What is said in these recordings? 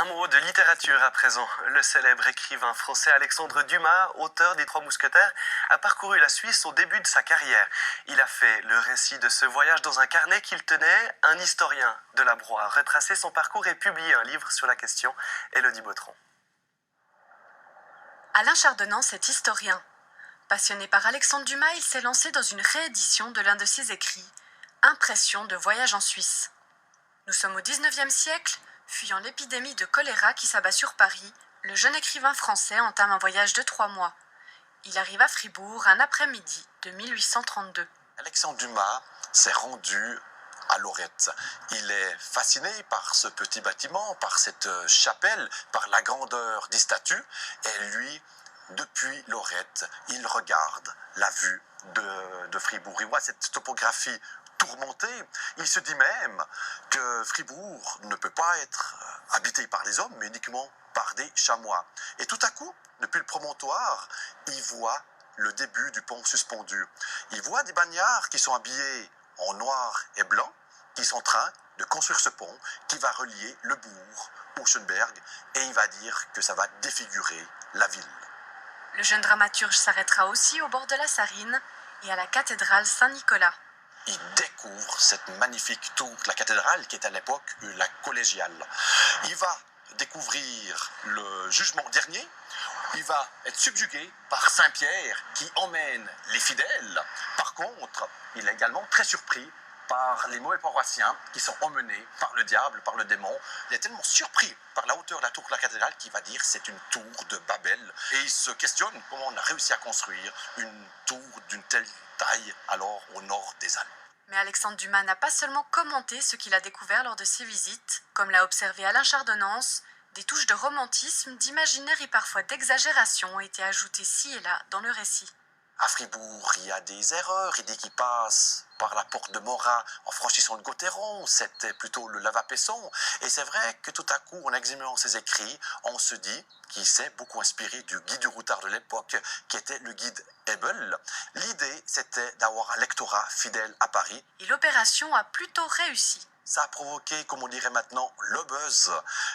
Un mot de littérature à présent. Le célèbre écrivain français Alexandre Dumas, auteur des Trois Mousquetaires, a parcouru la Suisse au début de sa carrière. Il a fait le récit de ce voyage dans un carnet qu'il tenait. Un historien de la Broye a retracé son parcours et publié un livre sur la question. Élodie Bautron. Alain Chardonnance est historien. Passionné par Alexandre Dumas, il s'est lancé dans une réédition de l'un de ses écrits, Impressions de voyage en Suisse. Nous sommes au XIXe siècle. Fuyant l'épidémie de choléra qui s'abat sur Paris, le jeune écrivain français entame un voyage de 3 mois. Il arrive à Fribourg un après-midi de 1832. Alexandre Dumas s'est rendu à Lorette. Il est fasciné par ce petit bâtiment, par cette chapelle, par la grandeur des statues. Et lui, depuis Lorette, il regarde la vue de Fribourg. Il voit cette topographie tourmenté. Il se dit même que Fribourg ne peut pas être habité par les hommes, mais uniquement par des chamois. Et tout à coup, depuis le promontoire, il voit le début du pont suspendu. Il voit des bagnards qui sont habillés en noir et blanc, qui sont en train de construire ce pont qui va relier le bourg au Schönberg, et il va dire que ça va défigurer la ville. Le jeune dramaturge s'arrêtera aussi au bord de la Sarine et à la cathédrale Saint-Nicolas. Il découvre cette magnifique tour de la cathédrale qui est à l'époque la collégiale. Il va découvrir le jugement dernier. Il va être subjugué par Saint-Pierre qui emmène les fidèles. Par contre, il est également très surpris par les mauvais paroissiens qui sont emmenés par le diable, par le démon. Il est tellement surpris par la hauteur de la tour de la cathédrale qu'il va dire c'est une tour de Babel. Et il se questionne comment on a réussi à construire une tour d'une telle taille alors au nord des Alpes. Mais Alexandre Dumas n'a pas seulement commenté ce qu'il a découvert lors de ses visites, comme l'a observé Alain Chardonnance, des touches de romantisme, d'imaginaire et parfois d'exagération ont été ajoutées ci et là dans le récit. À Fribourg, il y a des erreurs. Il dit qu'il passe par la porte de Morat en franchissant le Gauthieron. C'était plutôt le Lavapesson. Et c'est vrai que tout à coup, en examinant ses écrits, on se dit qu'il s'est beaucoup inspiré du guide du routard de l'époque, qui était le guide Hebel. L'idée, c'était d'avoir un lectorat fidèle à Paris. Et l'opération a plutôt réussi. Ça a provoqué, comme on dirait maintenant, le buzz.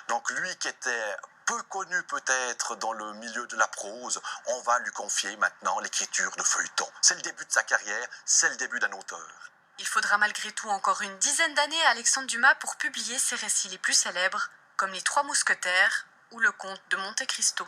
Donc lui qui était peu connu peut-être dans le milieu de la prose, on va lui confier maintenant l'écriture de feuilletons. C'est le début de sa carrière, c'est le début d'un auteur. Il faudra malgré tout encore une dizaine d'années à Alexandre Dumas pour publier ses récits les plus célèbres, comme Les Trois Mousquetaires ou Le Comte de Monte Cristo.